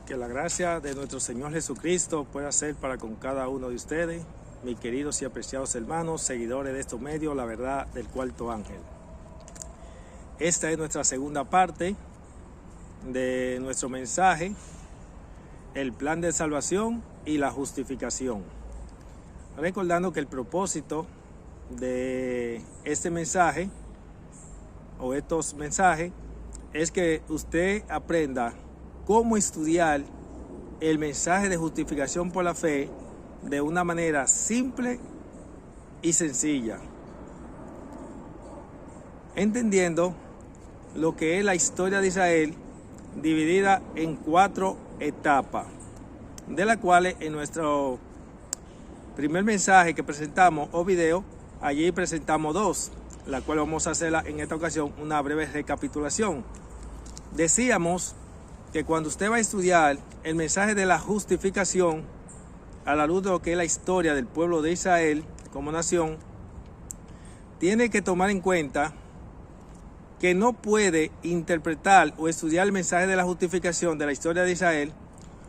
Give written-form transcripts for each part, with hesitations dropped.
Que la gracia de nuestro Señor Jesucristo pueda ser para con cada uno de ustedes, mis queridos y apreciados hermanos, seguidores de estos medios, la verdad del cuarto ángel. Esta es nuestra segunda parte de nuestro mensaje, el plan de salvación y la justificación. Recordando que el propósito de este mensaje o estos mensajes es que usted aprenda cómo estudiar el mensaje de justificación por la fe de una manera simple y sencilla, entendiendo lo que es la historia de Israel dividida en 4 etapas, de las cuales en nuestro primer mensaje que presentamos o video, allí presentamos 2, la cual vamos a hacer en esta ocasión una breve recapitulación. Decíamos que cuando usted va a estudiar el mensaje de la justificación a la luz de lo que es la historia del pueblo de Israel como nación, tiene que tomar en cuenta que no puede interpretar o estudiar el mensaje de la justificación de la historia de Israel,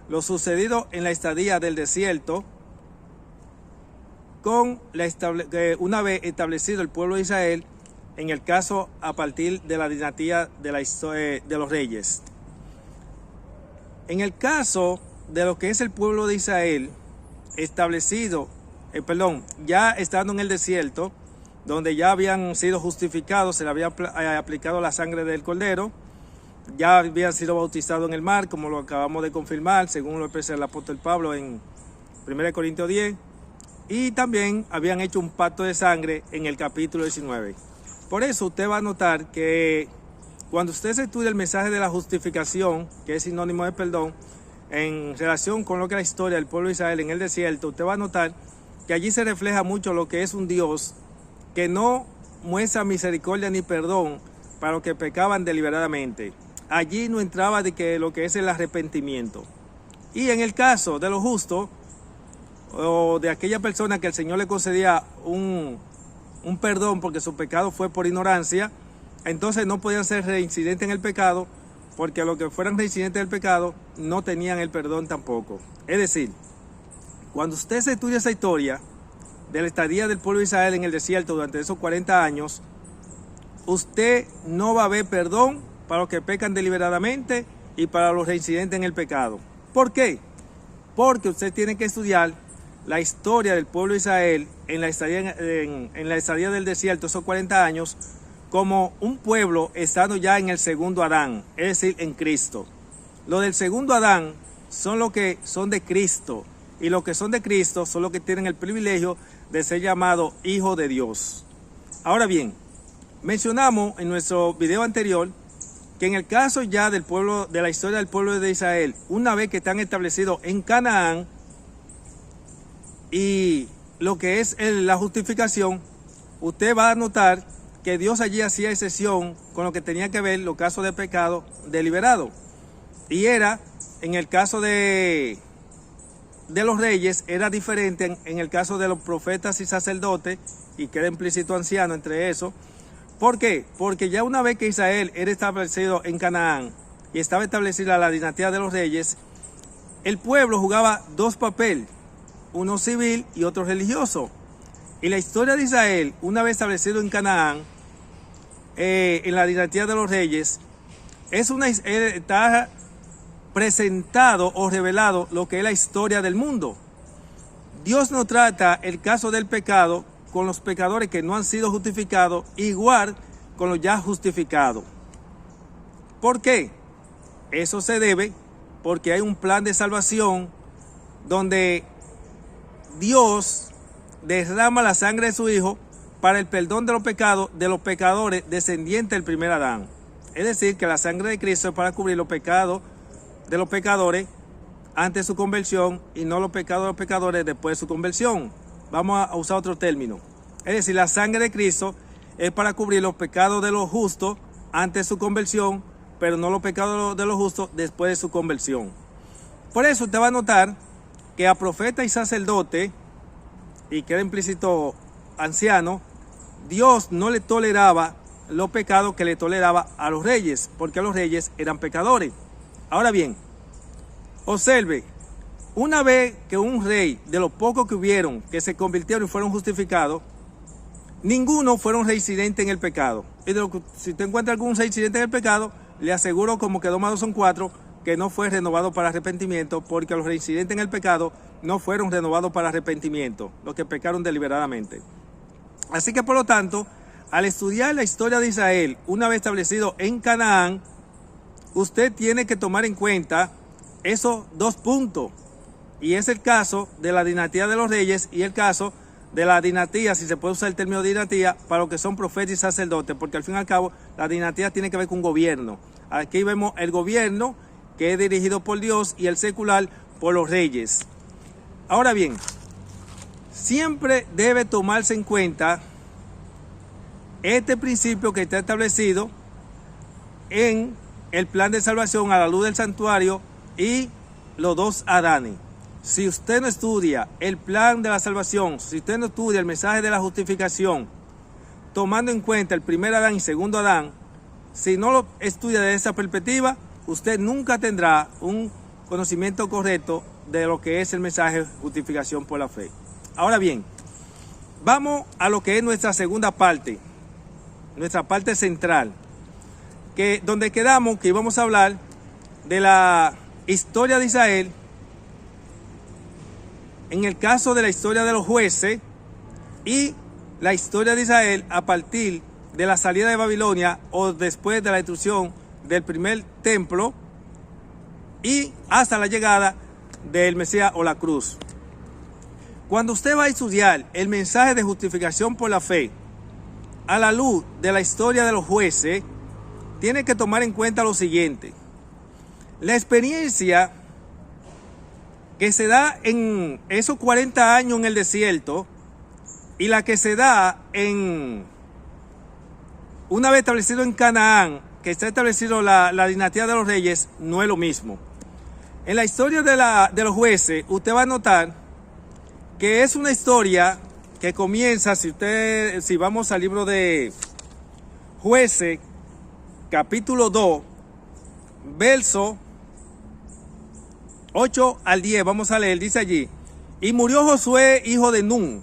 lo sucedido en la estadía del desierto, con una vez establecido el pueblo de Israel, en el caso a partir de la dinastía de los reyes. En el caso de lo que es el pueblo de Israel, ya estando en el desierto, donde ya habían sido justificados, se le había aplicado la sangre del cordero, ya habían sido bautizados en el mar, como lo acabamos de confirmar, según lo expresa el apóstol Pablo en 1 Corintios 10, y también habían hecho un pacto de sangre en el capítulo 19. Por eso usted va a notar que cuando usted se estudia el mensaje de la justificación, que es sinónimo de perdón, en relación con lo que es la historia del pueblo de Israel en el desierto, usted va a notar que allí se refleja mucho lo que es un Dios que no muestra misericordia ni perdón para los que pecaban deliberadamente. Allí no entraba lo que es el arrepentimiento. Y en el caso de los justos, o de aquella persona que el Señor le concedía un perdón porque su pecado fue por ignorancia, entonces no podían ser reincidentes en el pecado, porque los que fueran reincidentes del pecado no tenían el perdón tampoco. Es decir, cuando usted se estudia esa historia de la estadía del pueblo de Israel en el desierto durante esos 40 años, usted no va a ver perdón para los que pecan deliberadamente y para los reincidentes en el pecado. ¿Por qué? Porque usted tiene que estudiar la historia del pueblo de Israel en la estadía del desierto, esos 40 años, como un pueblo estando ya en el segundo Adán, es decir, en Cristo. Los del segundo Adán son los que son de Cristo, y los que son de Cristo son los que tienen el privilegio de ser llamados hijos de Dios. Ahora bien, mencionamos en nuestro video anterior que en el caso ya del pueblo, de la historia del pueblo de Israel, una vez que están establecidos en Canaán, y lo que es la justificación, usted va a notar que Dios allí hacía excepción con lo que tenía que ver los casos de pecado deliberado. Y era, en el caso de los reyes, era diferente en el caso de los profetas y sacerdotes, y queda implícito anciano entre eso. ¿Por qué? Porque ya una vez que Israel era establecido en Canaán y estaba establecida la dinastía de los reyes, el pueblo jugaba 2 papeles, uno civil y otro religioso. Y la historia de Israel, una vez establecido en Canaán, en la dinastía de los reyes, está presentado o revelado lo que es la historia del mundo. Dios no trata el caso del pecado con los pecadores que no han sido justificados, igual con los ya justificados. ¿Por qué? Eso se debe porque hay un plan de salvación donde Dios derrama la sangre de su Hijo para el perdón de los pecados de los pecadores descendientes del primer Adán. Es decir, que la sangre de Cristo es para cubrir los pecados de los pecadores antes de su conversión y no los pecados de los pecadores después de su conversión. Vamos a usar otro término. Es decir, la sangre de Cristo es para cubrir los pecados de los justos antes de su conversión, pero no los pecados de los justos después de su conversión. Por eso usted va a notar que a profeta y sacerdote, y queda implícito anciano, Dios no le toleraba los pecados que le toleraba a los reyes, porque los reyes eran pecadores. Ahora bien, Observe, una vez que un rey, de los pocos que hubieron, que se convirtieron y fueron justificados, ninguno fueron reincidentes en el pecado. Y si usted encuentra algún reincidente en el pecado, le aseguro, como que 2 más 2 son 4, que no fue renovado para arrepentimiento, porque los reincidentes en el pecado no fueron renovados para arrepentimiento, los que pecaron deliberadamente. Así que, por lo tanto, al estudiar la historia de Israel, una vez establecido en Canaán, usted tiene que tomar en cuenta esos 2 puntos. Y es el caso de la dinastía de los reyes y el caso de la dinastía, si se puede usar el término dinastía, para los que son profetas y sacerdotes, porque al fin y al cabo la dinastía tiene que ver con gobierno. Aquí vemos el gobierno que es dirigido por Dios y el secular por los reyes. Ahora bien, siempre debe tomarse en cuenta este principio que está establecido en el plan de salvación a la luz del santuario y los 2 Adanes. Si usted no estudia el plan de la salvación, si usted no estudia el mensaje de la justificación, tomando en cuenta el primer Adán y segundo Adán, si no lo estudia desde esa perspectiva, usted nunca tendrá un conocimiento correcto de lo que es el mensaje de justificación por la fe. Ahora bien, vamos a lo que es nuestra segunda parte, nuestra parte central, donde quedamos que íbamos a hablar de la historia de Israel. En el caso de la historia de los jueces y la historia de Israel a partir de la salida de Babilonia o después de la destrucción del primer templo y hasta la llegada del Mesías o la cruz. Cuando usted va a estudiar el mensaje de justificación por la fe a la luz de la historia de los jueces, tiene que tomar en cuenta lo siguiente. La experiencia que se da en esos 40 años en el desierto y la que se da una vez establecido en Canaán, que está establecido la dinastía de los reyes, no es lo mismo. En la historia de los jueces, usted va a notar que es una historia que comienza, si vamos al libro de Jueces, capítulo 2, verso 8 al 10, vamos a leer, dice allí: y murió Josué, hijo de Nun,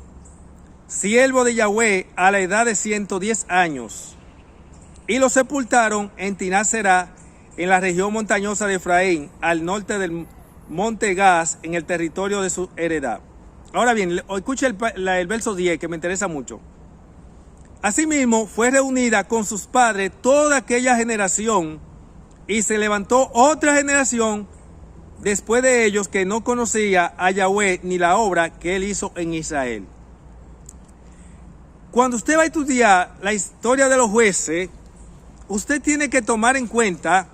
siervo de Yahweh, a la edad de 110 años, y lo sepultaron en Tinasera, en la región montañosa de Efraín, al norte del monte Gaz, en el territorio de su heredad. Ahora bien, escuche el verso 10, que me interesa mucho. Asimismo, fue reunida con sus padres toda aquella generación, y se levantó otra generación después de ellos que no conocía a Yahweh ni la obra que él hizo en Israel. Cuando usted va a estudiar la historia de los jueces, usted tiene que tomar en cuenta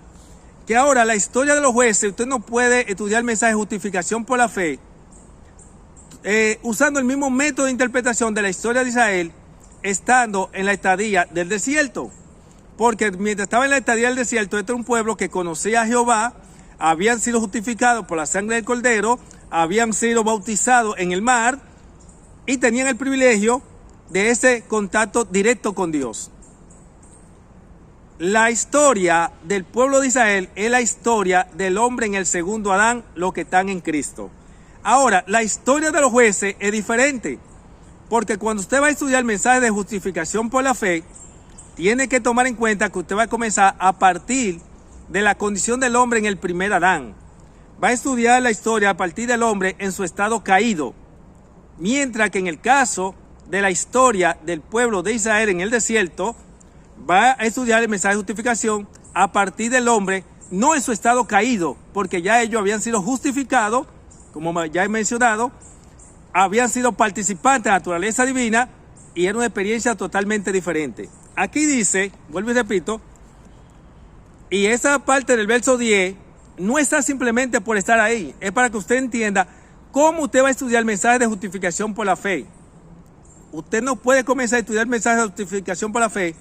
que ahora la historia de los jueces, usted no puede estudiar el mensaje de justificación por la fe usando el mismo método de interpretación de la historia de Israel, estando en la estadía del desierto. Porque mientras estaba en la estadía del desierto, este era un pueblo que conocía a Jehová, habían sido justificados por la sangre del Cordero, habían sido bautizados en el mar y tenían el privilegio de ese contacto directo con Dios. La historia del pueblo de Israel es la historia del hombre en el segundo Adán, los que están en Cristo. Ahora, la historia de los jueces es diferente, porque cuando usted va a estudiar el mensaje de justificación por la fe, tiene que tomar en cuenta que usted va a comenzar a partir de la condición del hombre en el primer Adán. Va a estudiar la historia a partir del hombre en su estado caído, mientras que en el caso de la historia del pueblo de Israel en el desierto, va a estudiar el mensaje de justificación a partir del hombre no en su estado caído, porque ya ellos habían sido justificados, como ya he mencionado, habían sido participantes de la naturaleza divina y era una experiencia totalmente diferente. Aquí dice, vuelvo y repito, y esa parte del verso 10 no está simplemente por estar ahí, es para que usted entienda cómo usted va a estudiar el mensaje de justificación por la fe. Usted no puede comenzar a estudiar el mensaje de justificación por la fe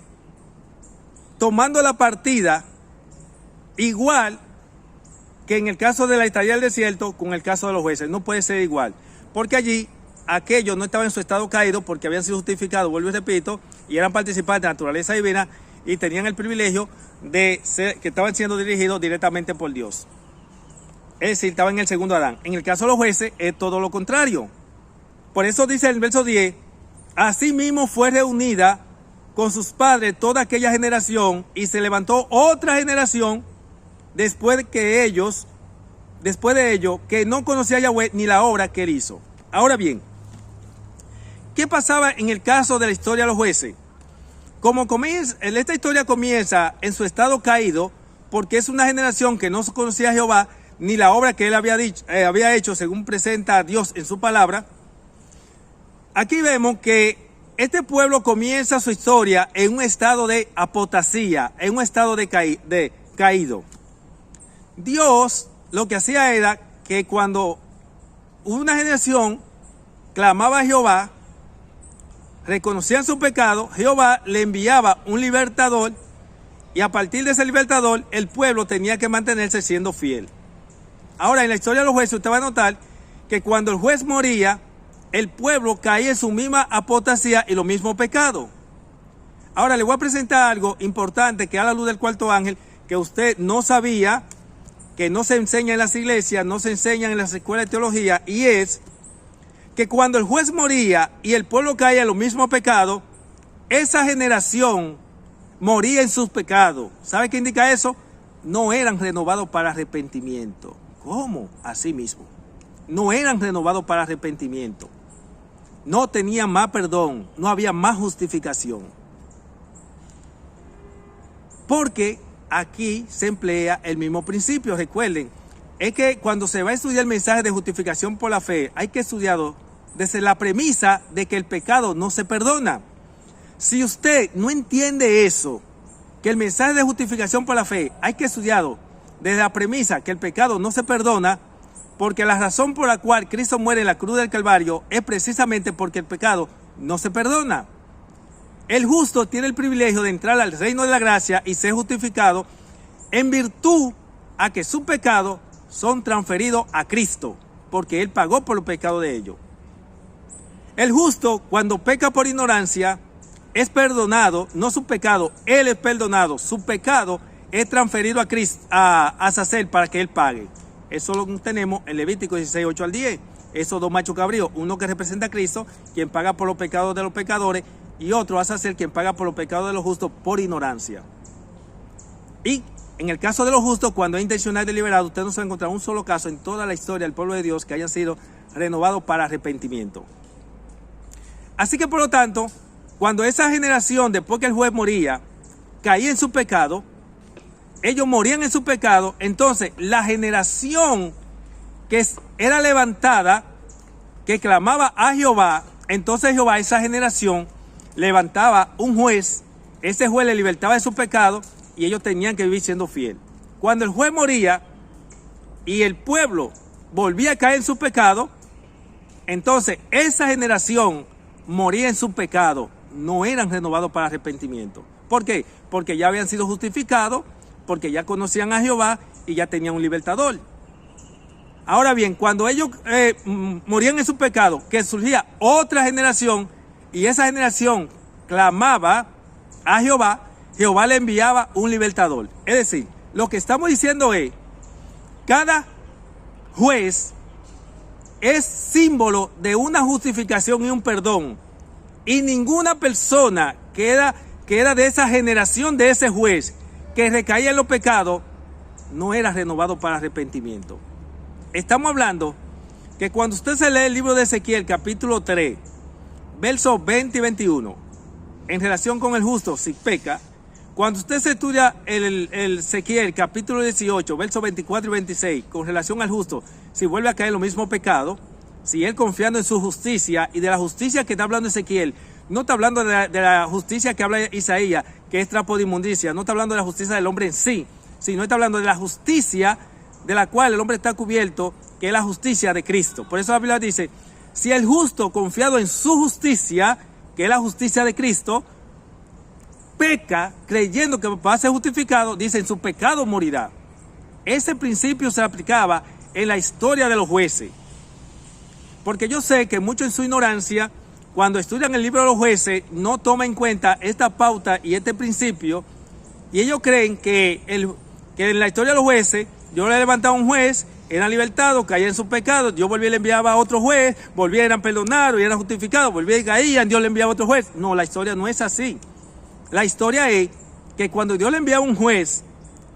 tomando la partida igual que en el caso de la estadía del desierto con el caso de los jueces. No puede ser igual, porque allí aquellos no estaban en su estado caído porque habían sido justificados, vuelvo y repito, y eran participantes de la naturaleza divina y tenían el privilegio de ser, que estaban siendo dirigidos directamente por Dios. Es decir, estaba en el segundo Adán. En el caso de los jueces es todo lo contrario. Por eso dice el verso 10, asimismo fue reunida con sus padres toda aquella generación y se levantó otra generación después de ellos, que no conocía a Yahweh ni la obra que él hizo. Ahora bien, ¿qué pasaba en el caso de la historia de los jueces? Esta historia comienza en su estado caído, porque es una generación que no conocía a Jehová ni la obra que él había hecho según presenta a Dios en su palabra. Aquí vemos que este pueblo comienza su historia en un estado de apostasía, en un estado de caído. Dios lo que hacía era que cuando una generación clamaba a Jehová, reconocían su pecado, Jehová le enviaba un libertador y a partir de ese libertador el pueblo tenía que mantenerse siendo fiel. Ahora, en la historia de los jueces usted va a notar que cuando el juez moría, el pueblo caía en su misma apostasía y lo mismo pecado. Ahora le voy a presentar algo importante que a la luz del cuarto ángel, que usted no sabía, que no se enseña en las iglesias, no se enseña en las escuelas de teología, y es que cuando el juez moría y el pueblo caía en lo mismo pecado, esa generación moría en sus pecados. ¿Sabe qué indica eso? No eran renovados para arrepentimiento. ¿Cómo? Así mismo. No eran renovados para arrepentimiento. No tenían más perdón, no había más justificación. Porque aquí se emplea el mismo principio. Recuerden, es que cuando se va a estudiar el mensaje de justificación por la fe, hay que estudiarlo desde la premisa de que el pecado no se perdona. Si usted no entiende eso, que el mensaje de justificación por la fe hay que estudiarlo desde la premisa que el pecado no se perdona, porque la razón por la cual Cristo muere en la cruz del Calvario es precisamente porque el pecado no se perdona. El justo tiene el privilegio de entrar al reino de la gracia y ser justificado en virtud a que sus pecados son transferidos a Cristo, porque Él pagó por los pecados de ellos. El justo, cuando peca por ignorancia, es perdonado, no su pecado, Él es perdonado, su pecado es transferido a Cristo, a Sacer para que Él pague. Eso lo tenemos en Levítico 16, 8 al 10. Esos dos machos cabríos, uno que representa a Cristo, quien paga por los pecados de los pecadores, y otro a Sacer, quien paga por los pecados de los justos por ignorancia. Y en el caso de los justos, cuando es intencional y deliberado, usted no se va a encontrar un solo caso en toda la historia del pueblo de Dios que hayan sido renovados para arrepentimiento. Así que por lo tanto, cuando esa generación, después que el juez moría, caía en su pecado, ellos morían en su pecado, entonces la generación que era levantada, que clamaba a Jehová, entonces Jehová, esa generación, levantaba un juez, ese juez le libertaba de su pecado y ellos tenían que vivir siendo fiel. Cuando el juez moría y el pueblo volvía a caer en su pecado, entonces esa generación moría en su pecado, no eran renovados para arrepentimiento. ¿Por qué? Porque ya habían sido justificados, porque ya conocían a Jehová y ya tenían un libertador. Ahora bien, cuando ellos morían en su pecado, que surgía otra generación y esa generación clamaba a Jehová, Jehová le enviaba un libertador. Es decir, lo que estamos diciendo es, cada juez es símbolo de una justificación y un perdón. Y ninguna persona que era de esa generación de ese juez que recaía en los pecados, no era renovado para arrepentimiento. Estamos hablando que cuando usted se lee el libro de Ezequiel, capítulo 3, versos 20 y 21, en relación con el justo, si peca, cuando usted se estudia el Ezequiel, capítulo 18, versos 24 y 26, con relación al justo, si vuelve a caer en lo mismo pecado, si él confiando en su justicia, y de la justicia que está hablando Ezequiel, no está hablando de la justicia que habla Isaías, que es trapo de inmundicia, no está hablando de la justicia del hombre en sí, sino está hablando de la justicia de la cual el hombre está cubierto, que es la justicia de Cristo. Por eso la Biblia dice, si el justo confiado en su justicia, que es la justicia de Cristo, peca creyendo que va a ser justificado, dice, en su pecado morirá. Ese principio se aplicaba en la historia de los jueces. Porque yo sé que muchos en su ignorancia, cuando estudian el libro de los jueces, no toman en cuenta esta pauta y este principio, y ellos creen que en la historia de los jueces, Dios le levantaba un juez eran libertados, caían en sus pecados, Dios volvía y le enviaba a otro juez, volvían, eran perdonados y eran justificados, volvían y caían, Dios le enviaba a otro juez. No, la historia no es así. La historia es que cuando Dios le enviaba a un juez,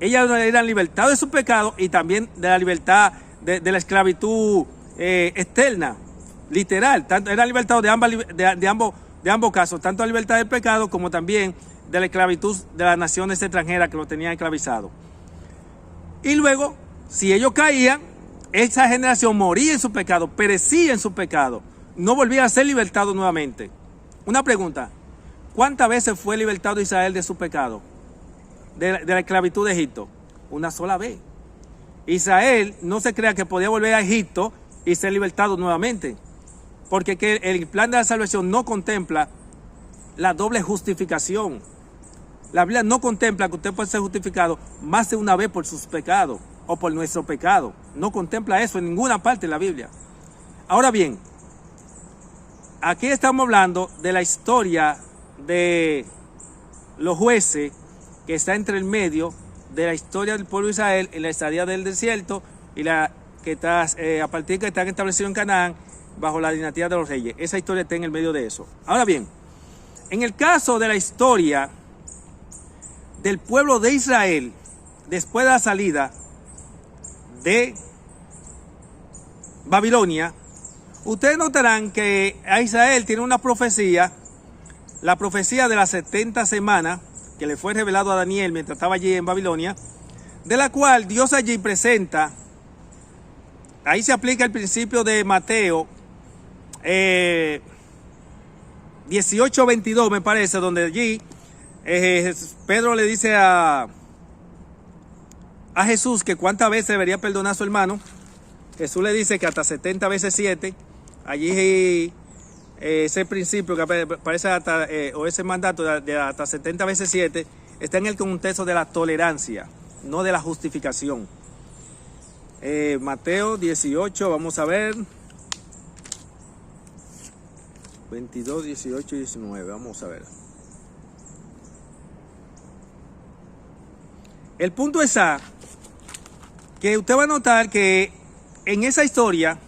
ellos eran libertados de sus pecados y también de la libertad de la esclavitud externa, literal. Tanto eran libertados de ambos casos, tanto la libertad del pecado como también de la esclavitud de las naciones extranjeras que los tenían esclavizados. Y luego, si ellos caían, esa generación moría en su pecado, perecía en su pecado, no volvía a ser libertado nuevamente. Una pregunta: ¿cuántas veces fue libertado Israel de su pecado, de la esclavitud de Egipto? Una sola vez. Israel no se crea que podía volver a Egipto y ser libertado nuevamente, porque que el plan de la salvación no contempla la doble justificación. La Biblia no contempla que usted puede ser justificado más de una vez por sus pecados o por nuestro pecado. No contempla eso en ninguna parte de la Biblia. Ahora bien, aquí estamos hablando de la historia de los jueces que está entre el medio de la historia del pueblo de Israel en la estadía del desierto y la que está a partir que están establecidos en Canaán bajo la dinastía de los reyes. Esa historia está en el medio de eso. Ahora bien, en el caso de la historia del pueblo de Israel después de la salida de Babilonia, ustedes notarán que a Israel tiene una profecía, la profecía de las 70 semanas que le fue revelado a Daniel mientras estaba allí en Babilonia, de la cual Dios allí presenta, ahí se aplica el principio de Mateo 18:22 me parece, donde allí Pedro le dice a Jesús que cuántas veces debería perdonar a su hermano. Jesús le dice que hasta 70 veces 7. Allí ese principio que aparece hasta, o ese mandato de hasta 70 veces 7 está en el contexto de la tolerancia, no de la justificación. Mateo 18, vamos a ver. 22, 18 y 19, vamos a ver. El punto es que usted va a notar que en esa historia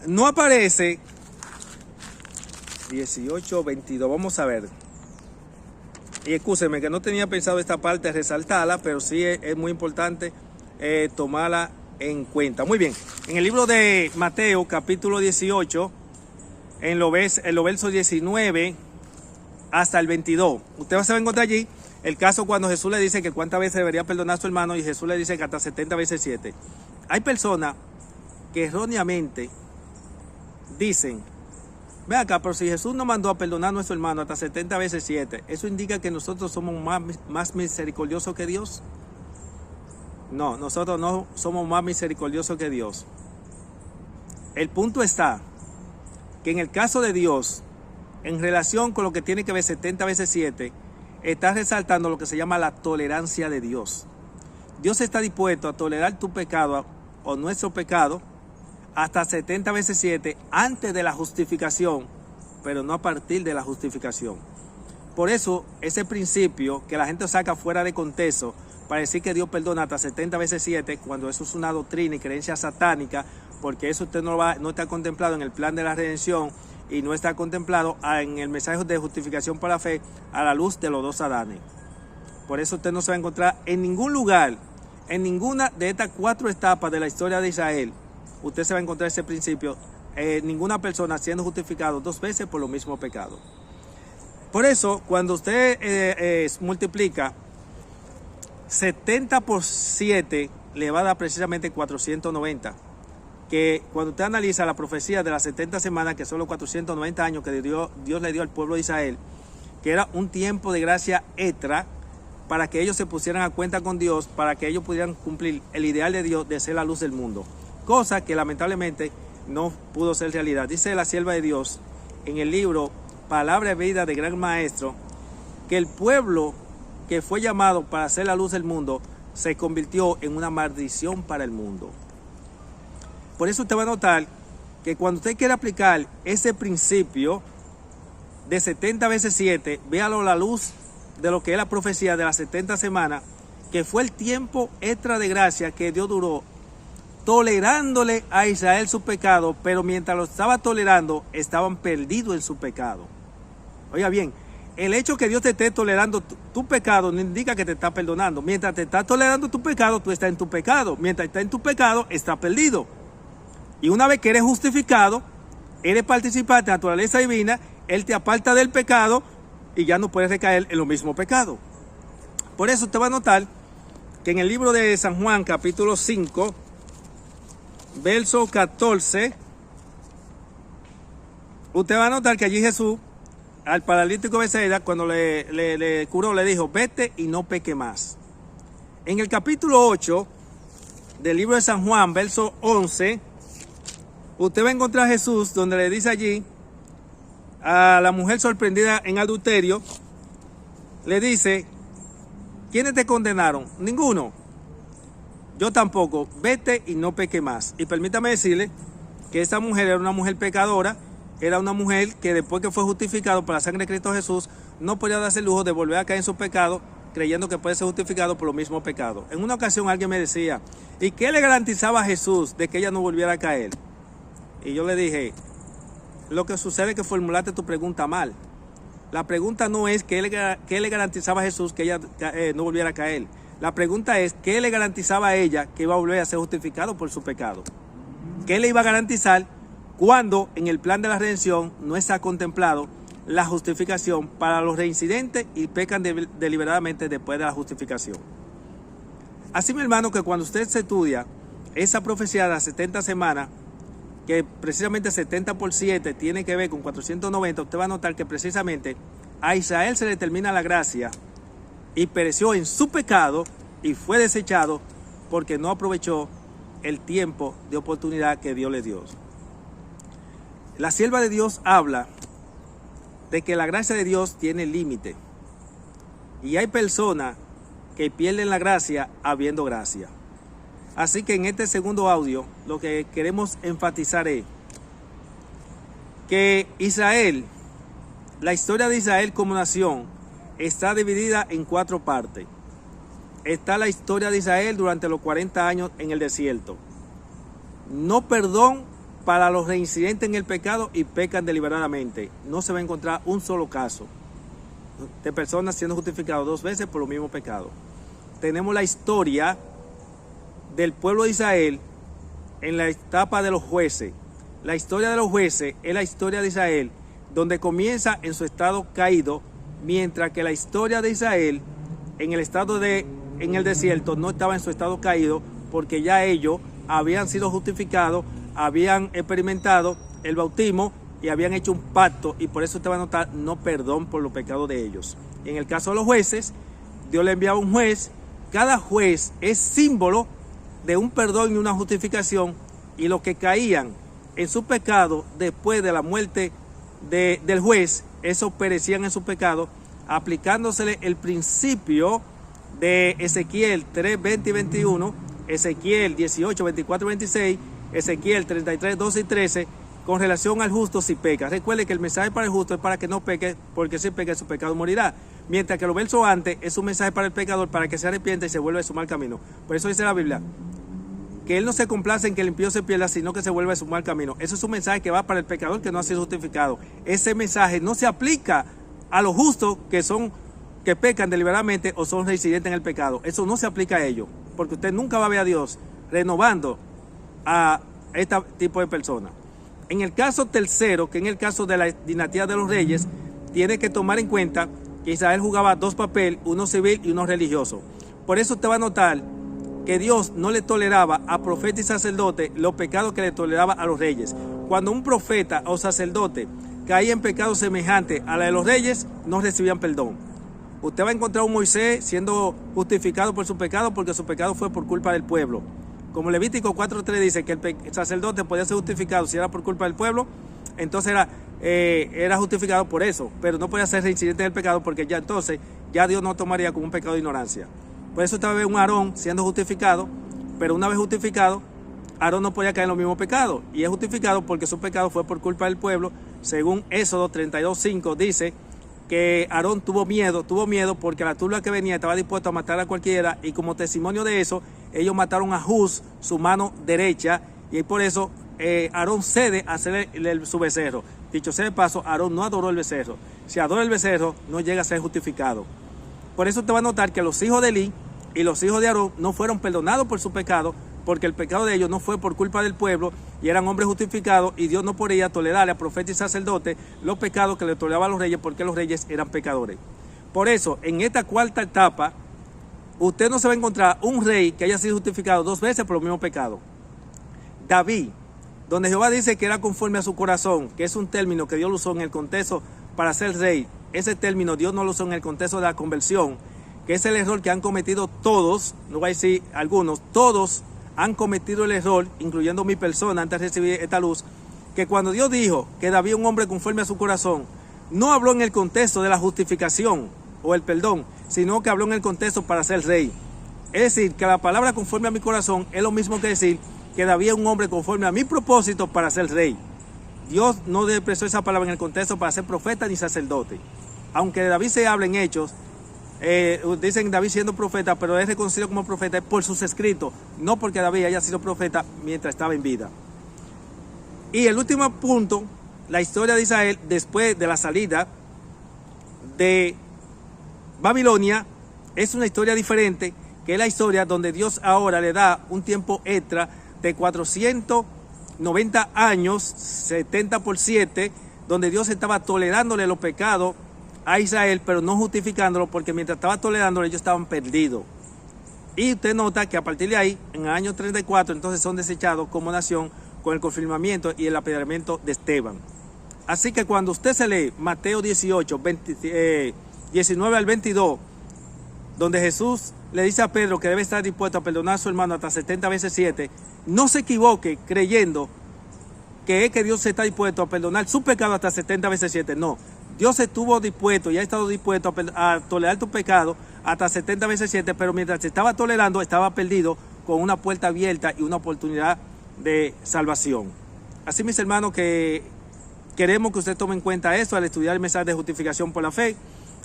no aparece 18, 22, vamos a ver. Y excúseme que no tenía pensado esta parte resaltarla, pero sí es muy importante tomarla en cuenta. Muy bien, en el libro de Mateo capítulo 18, en los versos 19 hasta el 22, usted va a encontrar allí el caso cuando Jesús le dice que cuántas veces debería perdonar a su hermano y Jesús le dice que hasta 70 veces 7. Hay personas que erróneamente dicen: ve acá, pero si Jesús nos mandó a perdonar a nuestro hermano hasta 70 veces 7, ¿eso indica que nosotros somos más misericordiosos que Dios? No, nosotros no somos más misericordiosos que Dios. El punto está que en el caso de Dios, en relación con lo que tiene que ver 70 veces 7, está resaltando lo que se llama la tolerancia de Dios. Dios está dispuesto a tolerar tu pecado o nuestro pecado hasta 70 veces 7 antes de la justificación, pero no a partir de la justificación. Por eso ese principio que la gente saca fuera de contexto para decir que Dios perdona hasta 70 veces 7, cuando eso es una doctrina y creencia satánica, porque eso usted no está contemplado en el plan de la redención y no está contemplado en el mensaje de justificación por la fe a la luz de los dos Adanes. Por eso usted no se va a encontrar en ningún lugar, en ninguna de estas 4 etapas de la historia de Israel, usted se va a encontrar ese principio, ninguna persona siendo justificado 2 veces por lo mismo pecado. Por eso, cuando usted multiplica 70 por 7, le va a dar precisamente 490. Que cuando usted analiza la profecía de las 70 semanas, que son los 490 años que Dios le dio al pueblo de Israel, que era un tiempo de gracia extra para que ellos se pusieran a cuenta con Dios, para que ellos pudieran cumplir el ideal de Dios de ser la luz del mundo, cosa que lamentablemente no pudo ser realidad. Dice la sierva de Dios en el libro Palabra de Vida de Gran Maestro, que el pueblo que fue llamado para ser la luz del mundo se convirtió en una maldición para el mundo. Por eso usted va a notar que cuando usted quiere aplicar ese principio de 70 veces 7, véalo a la luz de lo que es la profecía de las 70 semanas, que fue el tiempo extra de gracia que Dios tolerándole a Israel su pecado, pero mientras lo estaba tolerando, estaban perdidos en su pecado. Oiga bien, el hecho que Dios te esté tolerando tu pecado no indica que te está perdonando. Mientras te está tolerando tu pecado, tú estás en tu pecado. Mientras estás en tu pecado, estás perdido. Y una vez que eres justificado, eres participante de la naturaleza divina, Él te aparta del pecado y ya no puedes recaer en lo mismo pecado. Por eso usted va a notar que en el libro de San Juan, capítulo 5, verso 14, usted va a notar que allí Jesús, al paralítico de Bethsaida, cuando le curó, le dijo, vete y no peque más. En el capítulo 8 del libro de San Juan, verso 11, usted va a encontrar a Jesús donde le dice allí a la mujer sorprendida en adulterio, le dice, ¿quiénes te condenaron? Ninguno. Yo tampoco. Vete y no peque más. Y permítame decirle que esta mujer era una mujer pecadora, era una mujer que después que fue justificado por la sangre de Cristo Jesús, no podía darse el lujo de volver a caer en su pecado, creyendo que puede ser justificado por los mismos pecados. En una ocasión alguien me decía, ¿y qué le garantizaba a Jesús de que ella no volviera a caer? Y yo le dije, lo que sucede es que formulaste tu pregunta mal. La pregunta no es qué le garantizaba a Jesús que ella no volviera a caer. La pregunta es qué le garantizaba a ella que iba a volver a ser justificado por su pecado. ¿Qué le iba a garantizar cuando en el plan de la redención no está contemplado la justificación para los reincidentes y pecan deliberadamente después de la justificación? Así, mi hermano, que cuando usted se estudia esa profecía de las 70 semanas, que precisamente 70 por 7 tiene que ver con 490, usted va a notar que precisamente a Israel se le termina la gracia y pereció en su pecado y fue desechado porque no aprovechó el tiempo de oportunidad que Dios le dio. La sierva de Dios habla de que la gracia de Dios tiene límite y hay personas que pierden la gracia habiendo gracia. Así que en este segundo audio lo que queremos enfatizar es que Israel, la historia de Israel como nación, está dividida en 4 partes. Está la historia de Israel durante los 40 años en el desierto. No perdón para los reincidentes en el pecado y pecan deliberadamente. No se va a encontrar un solo caso de personas siendo justificadas 2 veces por los mismos pecados. Tenemos la historia del pueblo de Israel en la etapa de los jueces. La historia de los jueces es la historia de Israel donde comienza en su estado caído, mientras que la historia de Israel en el desierto no estaba en su estado caído, porque ya ellos habían sido justificados, habían experimentado el bautismo y habían hecho un pacto, y por eso usted va a notar no perdón por los pecados de ellos. En el caso de los jueces, Dios le enviaba un juez. Cada juez es símbolo de un perdón y una justificación, y los que caían en su pecado después de la muerte del juez, esos perecían en su pecado, aplicándosele el principio de Ezequiel 3, 20 y 21, Ezequiel 18, 24 y 26, Ezequiel 33, 12 y 13, con relación al justo si peca. Recuerde que el mensaje para el justo es para que no peque, porque si peca su pecado morirá. Mientras que los versos antes es un mensaje para el pecador para que se arrepienta y se vuelva de su mal camino. Por eso dice la Biblia que Él no se complace en que el impío se pierda, sino que se vuelva de su mal camino. Eso es un mensaje que va para el pecador que no ha sido justificado. Ese mensaje no se aplica a los justos que pecan deliberadamente o son reincidentes en el pecado. Eso no se aplica a ellos, porque usted nunca va a ver a Dios renovando a este tipo de personas. En el caso tercero, que en el caso de la dinastía de los reyes, tiene que tomar en cuenta que Israel jugaba 2 papeles, uno civil y uno religioso. Por eso usted va a notar que Dios no le toleraba a profeta y sacerdote los pecados que le toleraba a los reyes. Cuando un profeta o sacerdote caía en pecados semejantes a la de los reyes, no recibían perdón. Usted va a encontrar un Moisés siendo justificado por su pecado, porque su pecado fue por culpa del pueblo. Como Levítico 4:3 dice que el sacerdote podía ser justificado si era por culpa del pueblo, entonces era justificado por eso, pero no podía ser reincidente en el pecado, porque ya entonces ya Dios no tomaría como un pecado de ignorancia. Por eso usted va a ver un Aarón siendo justificado, pero una vez justificado, Aarón no podía caer en los mismos pecados, y es justificado porque su pecado fue por culpa del pueblo. Según Éxodo 32:5 dice que Aarón tuvo miedo porque la turba que venía estaba dispuesto a matar a cualquiera, y como testimonio de eso, ellos mataron a Huz, su mano derecha, y por eso Aarón cede a hacer su becerro. Dicho sea de paso, Aarón no adoró el becerro. Si adora el becerro, no llega a ser justificado. Por eso te va a notar que los hijos de Elí y los hijos de Aarón no fueron perdonados por su pecado, porque el pecado de ellos no fue por culpa del pueblo, y eran hombres justificados, y Dios no podía tolerarle a profetas y sacerdotes los pecados que le toleraban a los reyes, porque los reyes eran pecadores. Por eso, en esta cuarta etapa, usted no se va a encontrar un rey que haya sido justificado 2 veces por los mismos pecados. David, donde Jehová dice que era conforme a su corazón, que es un término que Dios lo usó en el contexto para ser rey, ese término Dios no lo usó en el contexto de la conversión, que es el error que han cometido todos, no voy a decir algunos, todos han cometido el error, incluyendo mi persona antes de recibir esta luz, que cuando Dios dijo que David es un hombre conforme a su corazón, no habló en el contexto de la justificación o el perdón, sino que habló en el contexto para ser rey. Es decir, que la palabra conforme a mi corazón es lo mismo que decir que David es un hombre conforme a mi propósito para ser rey. Dios no expresó esa palabra en el contexto para ser profeta ni sacerdote. Aunque de David se habla en Hechos, dicen David siendo profeta, pero es reconocido como profeta por sus escritos, no porque David haya sido profeta mientras estaba en vida. Y el último punto, la historia de Israel después de la salida de Babilonia, es una historia diferente, que es la historia donde Dios ahora le da un tiempo extra de 490 años, 70 por 7, donde Dios estaba tolerándole los pecados a Israel, pero no justificándolo, porque mientras estaba tolerándolo ellos estaban perdidos. Y usted nota que a partir de ahí, en el año 34, entonces son desechados como nación con el confirmamiento y el apedreamiento de Esteban. Así que cuando usted se lee Mateo 18, 19 al 22, donde Jesús le dice a Pedro que debe estar dispuesto a perdonar a su hermano hasta 70 veces 7, no se equivoque creyendo que es que Dios está dispuesto a perdonar su pecado hasta 70 veces 7, no. Dios estuvo dispuesto y ha estado dispuesto a tolerar tu pecado hasta 70 veces 7, pero mientras te estaba tolerando, estaba perdido con una puerta abierta y una oportunidad de salvación. Así, mis hermanos, que queremos que usted tome en cuenta eso al estudiar el mensaje de justificación por la fe.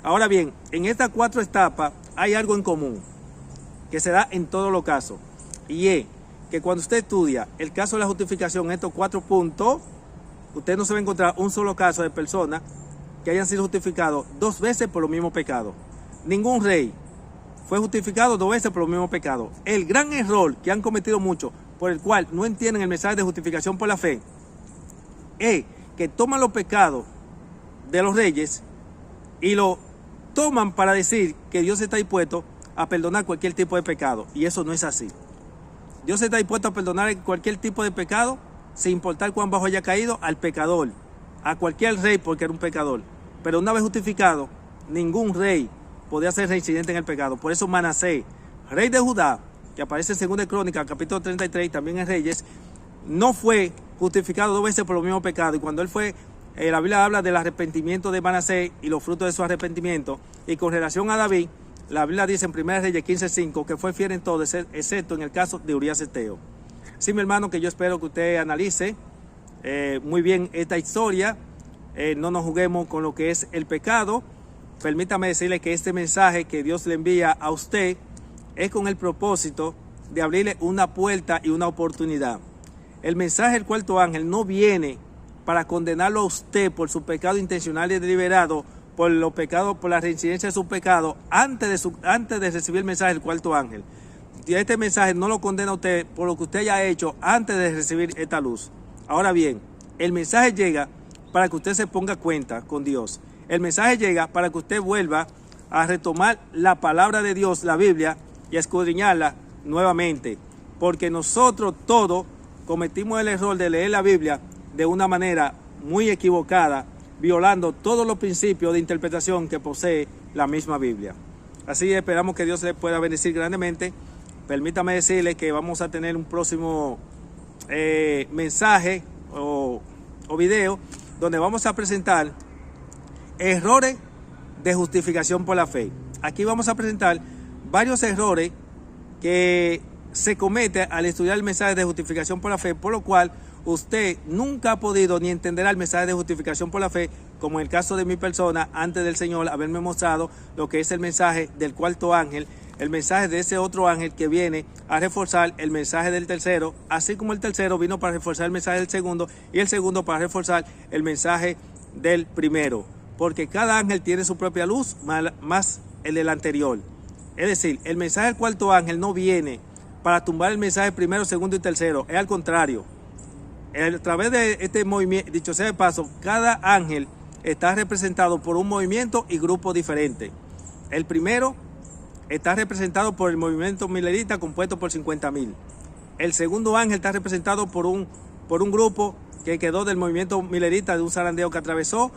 Ahora bien, en estas 4 etapas hay algo en común que se da en todos los casos, y es que cuando usted estudia el caso de la justificación en estos 4 puntos, usted no se va a encontrar un solo caso de personas que hayan sido justificados 2 veces por los mismos pecados. Ningún rey fue justificado 2 veces por los mismos pecados. El gran error que han cometido muchos, por el cual no entienden el mensaje de justificación por la fe, es que toman los pecados de los reyes y lo toman para decir que Dios está dispuesto a perdonar cualquier tipo de pecado, y eso no es así. Dios está dispuesto a perdonar cualquier tipo de pecado, sin importar cuán bajo haya caído, al pecador, a cualquier rey, porque era un pecador. Pero una vez justificado, ningún rey podía ser reincidente en el pecado. Por eso Manasés, rey de Judá, que aparece en 2 Crónicas, capítulo 33, también en Reyes, no fue justificado 2 veces por los mismos pecados. Y cuando él fue, la Biblia habla del arrepentimiento de Manasés y los frutos de su arrepentimiento. Y con relación a David, la Biblia dice en 1 Reyes 15:5 que fue fiel en todo, excepto en el caso de Urías Eteo. Sí, mi hermano, que yo espero que usted analice muy bien esta historia. No nos juguemos con lo que es el pecado. Permítame decirle que este mensaje que Dios le envía a usted es con el propósito de abrirle una puerta y una oportunidad. El mensaje del cuarto ángel no viene para condenarlo a usted por su pecado intencional y deliberado, por los pecados, por la reincidencia de su pecado, antes de recibir el mensaje del cuarto ángel. Y este mensaje no lo condena a usted por lo que usted haya hecho antes de recibir esta luz. Ahora bien, el mensaje llega para que usted se ponga cuenta con Dios. El mensaje llega para que usted vuelva a retomar la palabra de Dios, la Biblia, y a escudriñarla nuevamente. Porque nosotros todos cometimos el error de leer la Biblia de una manera muy equivocada, violando todos los principios de interpretación que posee la misma Biblia. Así esperamos que Dios le pueda bendecir grandemente. Permítame decirle que vamos a tener un próximo mensaje o video donde vamos a presentar errores de justificación por la fe. Aquí vamos a presentar varios errores que se comete al estudiar el mensaje de justificación por la fe, por lo cual usted nunca ha podido ni entenderá el mensaje de justificación por la fe, como en el caso de mi persona, antes del Señor haberme mostrado lo que es el mensaje del cuarto ángel, el mensaje de ese otro ángel que viene a reforzar el mensaje del tercero, así como el tercero vino para reforzar el mensaje del segundo y el segundo para reforzar el mensaje del primero, porque cada ángel tiene su propia luz más el del anterior. Es decir, el mensaje del cuarto ángel no viene para tumbar el mensaje primero, segundo y tercero, es al contrario. A través de este movimiento, dicho sea de paso, cada ángel está representado por un movimiento y grupo diferente. El primero está representado por el movimiento milerita compuesto por 50.000. El segundo ángel está representado por un grupo que quedó del movimiento milerita de un zarandeo que atravesó,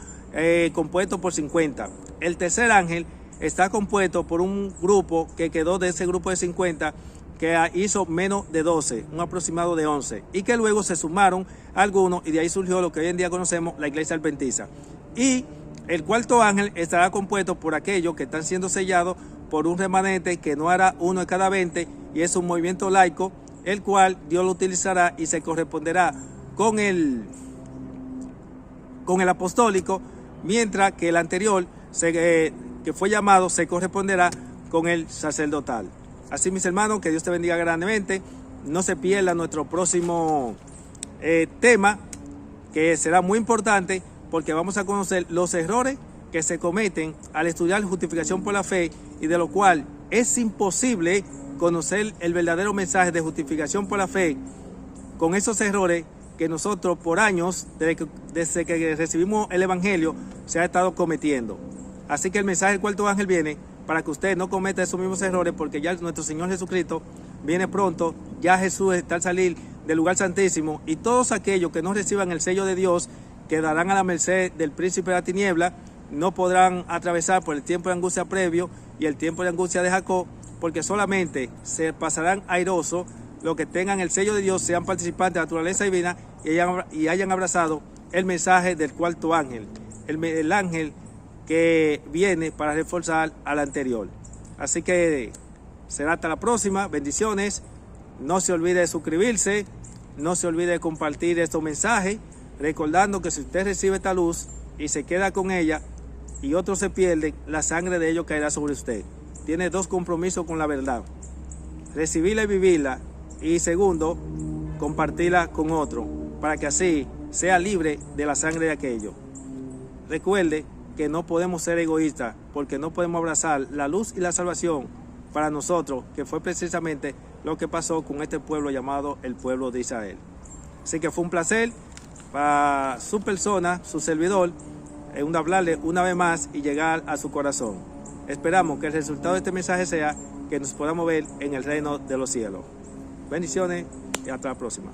compuesto por 50. El tercer ángel está compuesto por un grupo que quedó de ese grupo de 50 que hizo menos de 12, un aproximado de 11, y que luego se sumaron algunos y de ahí surgió lo que hoy en día conocemos la iglesia adventista. Y el cuarto ángel estará compuesto por aquellos que están siendo sellados por un remanente que no hará uno de cada 20 y es un movimiento laico, el cual Dios lo utilizará y se corresponderá con el apostólico, mientras que el anterior que fue llamado se corresponderá con el sacerdotal. Así, mis hermanos, que Dios te bendiga grandemente. No se pierda nuestro próximo tema, que será muy importante porque vamos a conocer los errores que se cometen al estudiar justificación por la fe y de lo cual es imposible conocer el verdadero mensaje de justificación por la fe con esos errores que nosotros por años, desde que recibimos el Evangelio, se ha estado cometiendo. Así que el mensaje del cuarto ángel viene para que usted no cometa esos mismos errores, porque ya nuestro Señor Jesucristo viene pronto, ya Jesús está al salir del lugar santísimo, y todos aquellos que no reciban el sello de Dios quedarán a la merced del príncipe de la tiniebla, no podrán atravesar por el tiempo de angustia previo y el tiempo de angustia de Jacob, porque solamente se pasarán airosos los que tengan el sello de Dios, sean participantes de la naturaleza divina y hayan abrazado el mensaje del cuarto ángel, el ángel que viene para reforzar al anterior. Así que será hasta la próxima. Bendiciones. No se olvide de suscribirse, no se olvide de compartir estos mensajes, recordando que si usted recibe esta luz y se queda con ella y otros se pierden, la sangre de ellos caerá sobre usted. Tiene dos compromisos con la verdad: recibirla y vivirla, y segundo, compartirla con otro, para que así sea libre de la sangre de aquello. Recuerde que no podemos ser egoístas, porque no podemos abrazar la luz y la salvación para nosotros, que fue precisamente lo que pasó con este pueblo llamado el pueblo de Israel. Así que fue un placer para su persona, su servidor, hablarle una vez más y llegar a su corazón. Esperamos que el resultado de este mensaje sea que nos podamos ver en el reino de los cielos. Bendiciones y hasta la próxima.